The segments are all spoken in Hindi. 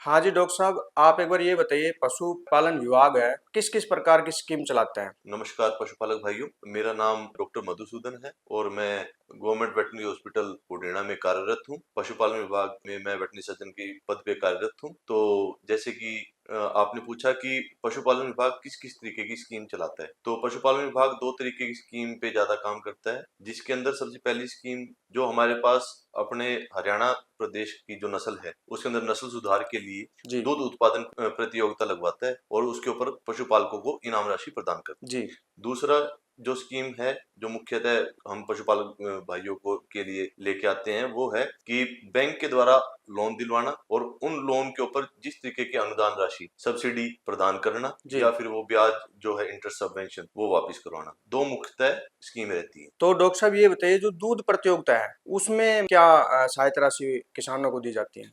हाँ जी डॉक्टर साहब, आप एक बार ये बताइए, पशुपालन विभाग है किस किस प्रकार की स्कीम चलाता है? नमस्कार पशुपालक भाइयों, मेरा नाम डॉक्टर मधुसूदन है और मैं गवर्नमेंट वेटनरी हॉस्पिटल बुढेणा में कार्यरत हूँ। पशुपालन विभाग में मैं वेटनरी सर्जन की पद पे कार्यरत हूँ। तो जैसे कि आपने पूछा कि पशुपालन विभाग किस किस तरीके की स्कीम चलाता है, तो पशुपालन विभाग दो तरीके की स्कीम पे ज्यादा काम करता है, जिसके अंदर सबसे पहली स्कीम जो हमारे पास अपने हरियाणा प्रदेश की जो नस्ल है उसके अंदर नस्ल सुधार के लिए जी। दूध उत्पादन प्रतियोगिता लगवाता है और उसके ऊपर पशुपालकों को इनाम राशि प्रदान करता है। जी। दूसरा जो स्कीम है, जो मुख्यतः हम पशुपालक भाइयों को के लिए लेके आते हैं, वो है कि बैंक के द्वारा लोन दिलवाना और उन लोन के ऊपर जिस तरीके की अनुदान राशि सब्सिडी प्रदान करना जी। या फिर वो ब्याज जो है इंटरेस्ट सबवेंशन वो वापस करवाना, दो मुख्यतः स्कीम रहती है। तो डॉक्टर साहब ये बताइए, जो दूध प्रतियोगिता है उसमें क्या सहायता राशि किसानों को दी जाती है?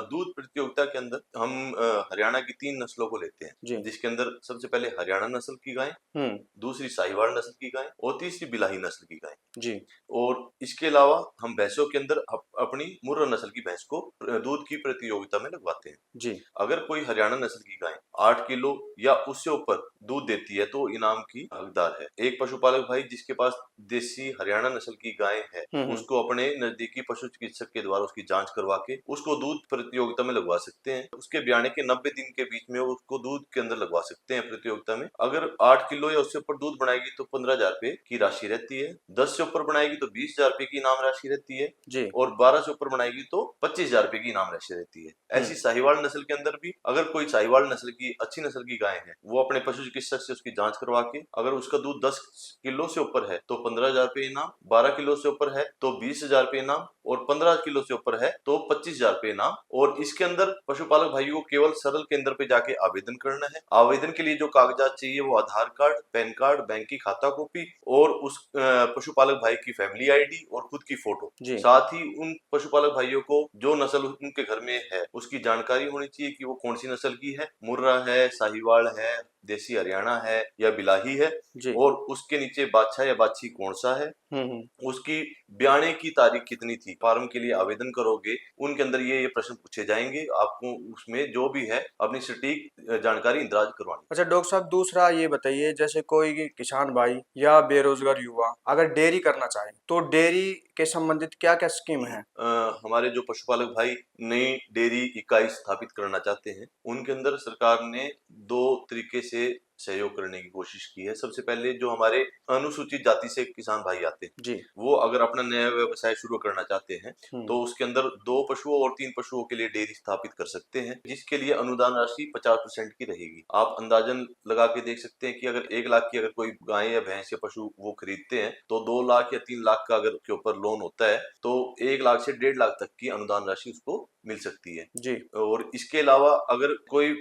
दूध प्रतियोगिता के अंदर हम हरियाणा की तीन नस्लों को लेते हैं, जी। जिसके अंदर सबसे पहले हरियाणा नस्ल की गाय, हम्म। दूसरी साहिवाल नस्ल की गाय और तीसरी बिलाही नस्ल की गाय। जी। और इसके अलावा हम भैंसों के अंदर अपनी मुर्रा नस्ल की भैंस को दूध की प्रतियोगिता में लगवाते हैं। जी। अगर कोई हरियाणा नस्ल की गाय 8 किलो या उससे ऊपर दूध देती है तो इनाम की हकदार है। एक पशुपालक भाई जिसके पास देसी हरियाणा नस्ल की गाय है, हम्म। उसको अपने नजदीकी पशु चिकित्सक के द्वारा उसकी जांच करवा के उसको दूध प्रतियोगिता में लगवा सकते हैं। उसके ब्याने के 90 दिन के बीच में वो उसको दूध के अंदर लगवा सकते हैं प्रतियोगिता में। अगर 8 किलो या उससे ऊपर दूध बनाएगी तो 15,000 रुपए की राशि रहती है। 10 से ऊपर बनाएगी तो 20,000 रुपए की इनाम राशि रहती है जी। और 12 से ऊपर बनाएगी तो 25,000 रुपए की इनाम राशि रहती है। ऐसी साहिवाल नस्ल के अंदर भी अगर कोई साहिवाल नस्ल की अच्छी नस्ल की गाय है, वो अपने पशु चिकित्सक से उसकी जांच करवा के अगर उसका दूध 10 किलो से ऊपर है तो 15,000 रुपए इनाम, 12 किलो से ऊपर है तो 20,000 रुपए इनाम और 15 किलो से ऊपर है तो 25,000 रुपए इनाम। और इसके अंदर पशुपालक भाइयों को केवल सरल केंद्र पे जाके आवेदन करना है। आवेदन के लिए जो कागजात चाहिए वो आधार कार्ड, पैन कार्ड, बैंक की खाता कॉपी और उस पशुपालक भाई की फैमिली आईडी और खुद की फोटो। जी। साथ ही उन पशुपालक भाइयों को जो नस्ल उनके घर में है उसकी जानकारी होनी चाहिए कि वो कौन सी नस्ल की है, मुर्रा है, साहिवाल है, देसी हरियाणा है या बिलाही है, जी। और उसके नीचे बादशाह या बाछी कौन सा है, उसकी ब्याने की तारीख कितनी थी। फार्म के लिए आवेदन करोगे उनके अंदर ये प्रश्न पूछे जाएंगे, आपको उसमें जो भी है अपनी सटीक जानकारी इंदराज करवानी। अच्छा डॉक्टर साहब, दूसरा ये बताइए, जैसे कोई किसान भाई या बेरोजगार युवा अगर डेयरी करना चाहे तो डेयरी के संबंधित क्या क्या स्कीम है? हमारे जो पशुपालक भाई नई डेयरी इकाई स्थापित करना चाहते हैं, उनके अंदर सरकार ने दो तरीके से सहयोग करने की कोशिश की है। सबसे पहले जो हमारे अनुसूचित जाति से किसान भाई आते हैं, जी। वो अगर अपना नया व्यवसाय शुरू करना चाहते हैं हम्म। तो उसके अंदर 2 पशुओं और 3 पशुओं के लिए डेयरी स्थापित कर सकते हैं, जिसके लिए अनुदान राशि 50% की रहेगी। आप अंदाजन लगा के देख सकते हैं कि अगर 1 लाख की अगर कोई गाय या भैंस या पशु वो खरीदते हैं तो 2 लाख या 3 लाख का अगर उसके ऊपर लोन होता है तो 1 लाख से 1.5 लाख तक की अनुदान राशि उसको मिल सकती है। जी। और इसके अलावा अगर कोई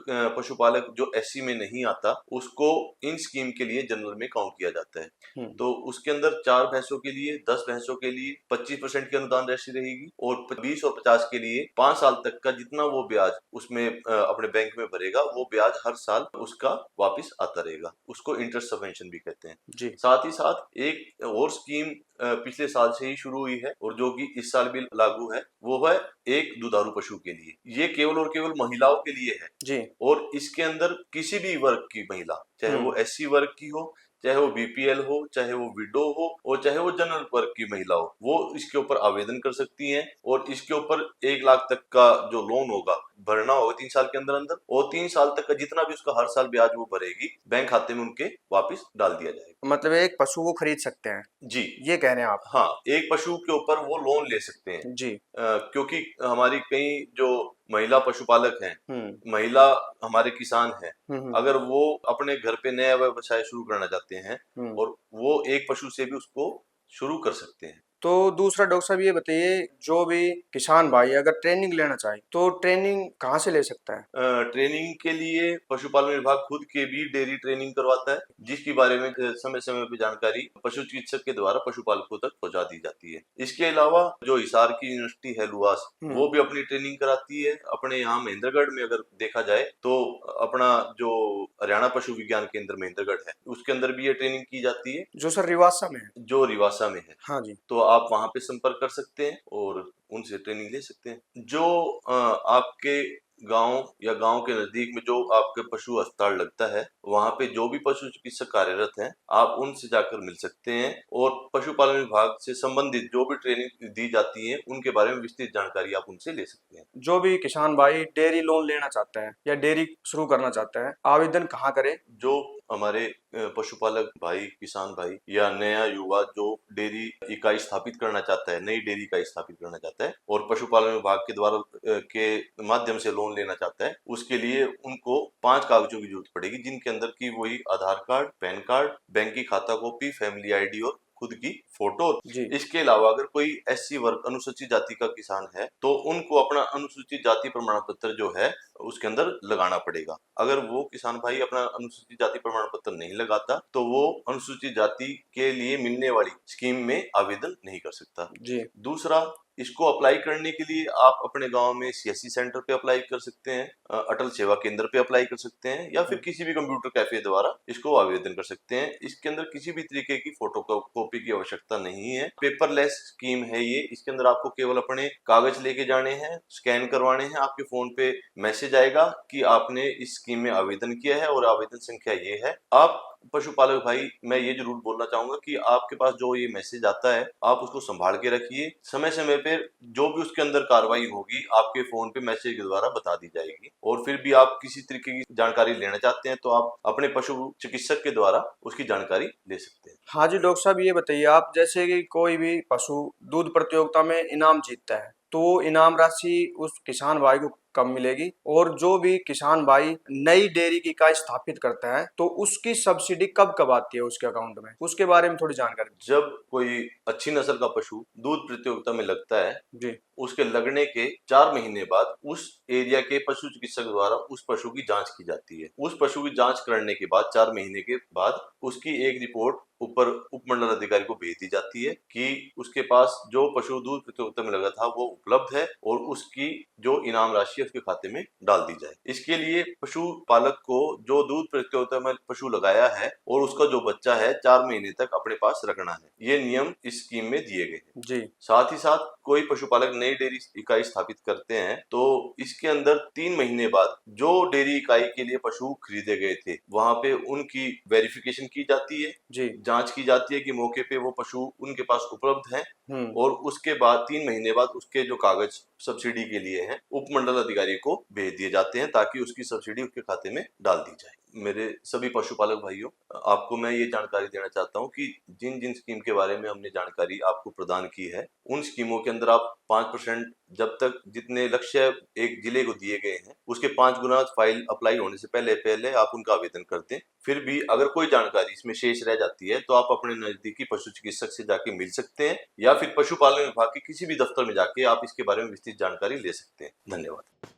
पशुपालक जो एससी में नहीं आता, उसको इन स्कीम के लिए जनरल में काउंट किया जाता है। हम्म। तो उसके अंदर 4 भैंसों के लिए, 10 भैंसों के लिए 25% की अनुदान राशि रहेगी और 20 और 50 के लिए 5 साल तक का जितना वो ब्याज उसमें अपने बैंक में भरेगा, वो ब्याज हर साल उसका वापिस आता रहेगा। उसको इंटरेस्ट सबवेंशन भी कहते हैं। जी। साथ ही साथ एक और स्कीम पिछले साल से ही शुरू हुई है और जो कि इस साल भी लागू है, वो है एक दुधारू पशु के लिए। ये केवल और केवल महिलाओं के लिए है जी। और इसके अंदर किसी भी वर्ग की महिला, चाहे वो एससी वर्ग की हो, चाहे वो बीपीएल हो, चाहे वो विडो हो और चाहे वो जनरल वर्ग की महिला हो, वो इसके ऊपर आवेदन कर सकती हैं और इसके ऊपर 1 लाख तक का जो लोन होगा भरना होगा 3 साल के अंदर अंदर, और 3 साल तक का जितना भी उसका हर साल ब्याज वो भरेगी बैंक खाते में उनके वापिस डाल दिया जाएगा। मतलब एक पशु को खरीद सकते हैं, जी ये कह रहे हैं आप? हाँ, एक पशु के ऊपर वो लोन ले सकते हैं। जी। क्योंकि हमारी कई जो महिला पशुपालक हैं, हम्म। महिला हमारे किसान हैं, हम्म। अगर वो अपने घर पे नया व्यवसाय शुरू करना चाहते हैं हम्म। और वो एक पशु से भी उसको शुरू कर सकते हैं। तो दूसरा डॉक्टर साहब ये बताइए, जो भी किसान भाई अगर ट्रेनिंग लेना चाहे तो ट्रेनिंग कहाँ से ले सकता है? ट्रेनिंग के लिए पशुपालन विभाग खुद के भी डेयरी ट्रेनिंग करवाता है, जिसके बारे में समय समय पे जानकारी पशु चिकित्सक के द्वारा पशुपालकों तक पहुंचा दी जाती है। इसके अलावा जो हिसार की यूनिवर्सिटी है लुआस, वो भी अपनी ट्रेनिंग कराती है। अपने यहाँ महेंद्रगढ़ में अगर देखा जाए तो अपना जो हरियाणा पशु विज्ञान केंद्र महेंद्रगढ़ है, उसके अंदर भी ये ट्रेनिंग की जाती है, जो सर रिवासा में है। जो रिवासा में है। हाँ जी। तो आप वहां पे संपर्क कर सकते हैं और उनसे ट्रेनिंग ले सकते हैं। जो आपके गांव या गांव के नजदीक में जो आपके पशु अस्पताल लगता है, वहां पे जो भी पशु चिकित्सक कार्यरत हैं, आप उनसे जाकर मिल सकते हैं और पशुपालन विभाग से संबंधित जो भी ट्रेनिंग दी जाती है उनके बारे में विस्तृत जानकारी आप उनसे ले सकते हैं। जो भी किसान भाई डेयरी लोन लेना चाहते हैं या डेयरी शुरू करना चाहते हैं, आवेदन कहाँ करें? जो हमारे पशुपालक भाई, किसान भाई या नया युवा जो डेयरी इकाई स्थापित करना चाहता है, नई डेयरी इकाई स्थापित करना चाहता है और पशुपालन विभाग के द्वारा के माध्यम से लोन लेना चाहता है, उसके लिए उनको 5 कागजों की जरूरत पड़ेगी, जिनके अंदर की वही आधार कार्ड, पैन कार्ड, बैंक की खाता कॉपी, फैमिली आईडी और खुद की फोटो। जी। इसके अलावा अगर कोई एससी वर्ग, अनुसूचित जाति का किसान है, तो उनको अपना अनुसूचित जाति प्रमाण पत्र जो है उसके अंदर लगाना पड़ेगा। अगर वो किसान भाई अपना अनुसूचित जाति प्रमाण पत्र नहीं लगाता, तो वो अनुसूचित जाति के लिए मिलने वाली स्कीम में आवेदन नहीं कर सकता। जी। दूसरा, इसको अप्लाई करने के लिए आप अपने गांव में सीएससी सेंटर पे अप्लाई कर सकते हैं, अटल सेवा केंद्र पे अप्लाई कर सकते हैं या फिर किसी भी कंप्यूटर कैफे द्वारा इसको आवेदन कर सकते हैं। इसके अंदर किसी भी तरीके की फोटो कॉपी की आवश्यकता नहीं है, पेपरलेस स्कीम है ये। इसके अंदर आपको केवल अपने कागज लेके जाने हैं, स्कैन करवाने हैं, आपके फोन पे मैसेज आएगा कि आपने इस स्कीम में आवेदन किया है और आवेदन संख्या ये है। आप पशुपालक भाई, मैं ये जरूर बोलना चाहूंगा कि आपके पास जो ये मैसेज आता है आप उसको संभाल के रखिए। समय समय पे जो भी उसके अंदर कार्रवाई होगी आपके फोन पे मैसेज के द्वारा बता दी जाएगी। और फिर भी आप किसी तरीके की जानकारी लेना चाहते हैं तो आप अपने पशु चिकित्सक के द्वारा उसकी जानकारी ले सकते हैं। हाँ जी डॉक्टर साहब, ये बताइए आप, जैसे कि कोई भी पशु दूध प्रतियोगिता में इनाम जीतता है, तो वो इनाम राशि उस किसान भाई को कब मिलेगी? और जो भी किसान भाई नई डेयरी की इकाई स्थापित करता है, तो उसकी सब्सिडी कब कब आती है उसके अकाउंट में? उसके बारे में थोड़ी जानकारी दीजिए। जब कोई अच्छी नस्ल का पशु दूध प्रतियोगिता में लगता है, जी। उसके लगने के 4 महीने बाद उस एरिया के पशु चिकित्सक द्वारा उस पशु की जांच की जाती है। उस पशु की जांच करने के बाद 4 महीने के बाद उसकी एक रिपोर्ट ऊपर उपमंडल अधिकारी को भेज दी जाती है कि उसके पास जो पशु दूध प्रतियोगिता में लगा था वो उपलब्ध है और उसकी जो इनाम राशि है उसके खाते में डाल दी जाए। इसके लिए पशुपालक को जो दूध प्रतियोगिता में पशु लगाया है और उसका जो बच्चा है 4 महीने तक अपने पास रखना है। ये नियम इस स्कीम में दिए गए हैं। जी। साथ ही साथ कोई पशुपालक नई डेयरी इकाई स्थापित करते हैं तो इसके अंदर 3 महीने बाद जो डेयरी इकाई के लिए पशु खरीदे गए थे वहां पे उनकी वेरिफिकेशन की जाती है। जी। जांच की जाती है कि मौके पे वो पशु उनके पास उपलब्ध हैं हम्म। और उसके बाद 3 महीने बाद उसके जो कागज सब्सिडी के लिए हैं उपमंडल अधिकारी को भेज दिए जाते हैं ताकि उसकी सब्सिडी उसके खाते में डाल दी जाए। मेरे सभी पशुपालक भाइयों, आपको मैं ये जानकारी देना चाहता हूँ कि जिन जिन स्कीम के बारे में हमने जानकारी आपको प्रदान की है, उन स्कीमों के अंदर आप 5% जब तक जितने लक्ष्य एक जिले को दिए गए हैं उसके 5 गुना फाइल अप्लाई होने से पहले आप उनका आवेदन कर दें। फिर भी अगर कोई जानकारी इसमें शेष रह जाती है तो आप अपने नजदीकी पशु चिकित्सक से जाके मिल सकते हैं या फिर पशुपालन विभाग के किसी भी दफ्तर में जाके आप इसके बारे में विस्तृत जानकारी ले सकते हैं। धन्यवाद।